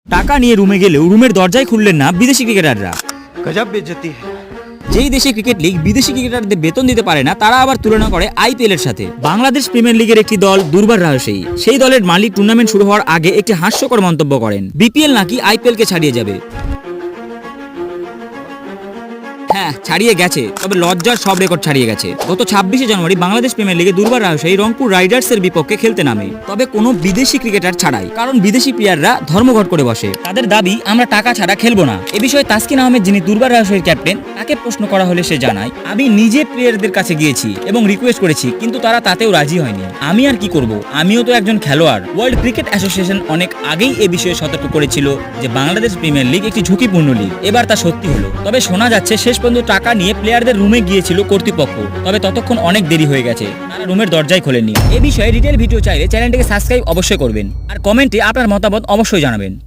টাকা নিয়ে রুমে গেলেও রুমের দরজাই খুললেন না বিদেশি ক্রিকেটাররা। गजब बेइज्जती है। যেই দেশে ক্রিকেট লিগ বিদেশি ক্রিকেটারদের বেতন দিতে পারে না, তারা আবার তুলনা করে আইপিএল এর সাথে। বাংলাদেশ প্রিমিয়ার লিগের একটি দল দুর্বার রাজশাহী, সেই দলের মালিক টুর্নামেন্ট শুরু হওয়ার আগে একটি হাস্যকর মন্তব্য করেন, বিপিএল নাকি আইপিএল কে ছাড়িয়ে যাবে। হ্যাঁ, ছাড়িয়ে গেছে, তবে লজ্জার সব রেকর্ড ছাড়িয়ে গেছে। গত 26শে জানুয়ারি বাংলাদেশ প্রিমিয়ার লিগে দুর্বার রাজশাহী রংপুর রাইডার্সের বিপক্ষে খেলতে নামে, তবে কোনো বিদেশি ক্রিকেটার ছাড়াই, কারণ বিদেশি প্লেয়াররা ধর্মঘট করে বসে। তাদের দাবি, আমরা টাকা ছাড়া খেলবো না। এ বিষয়ে তাসকিন আহমেদ, যিনি দুর্বার রাজশাহীর ক্যাপ্টেন, তাকে প্রশ্ন করা হলে সে জানায়, আমি নিজে প্লেয়ারদের কাছে গিয়েছি এবং রিকোয়েস্ট করেছি, কিন্তু তারা তাতেও রাজি হয়নি। আমি আর কি করব, আমিও তো একজন খেলোয়াড়। ওয়ার্ল্ড ক্রিকেট অ্যাসোসিয়েশন অনেক আগেই এ বিষয়ে সতর্ক করেছিল যে বাংলাদেশ প্রিমিয়ার লিগ একটি ঝুঁকিপূর্ণ লিগ। এবার তা সত্যি হলো। তবে শোনা যাচ্ছে শেষ পর্যন্ত টাকা নিয়ে প্লেয়ারদের রুমে গিয়েছিল কর্তৃপক্ষ, তবে ততক্ষণ অনেক দেরি হয়ে গেছে, তারা রুমের দরজাই খোলেননি। এ বিষয়ে ডিটেল ভিডিও চাইলে চ্যানেলটিকে সাবস্ক্রাইব অবশ্যই করবেন আর কমেন্টে আপনার মতামত অবশ্যই জানাবেন।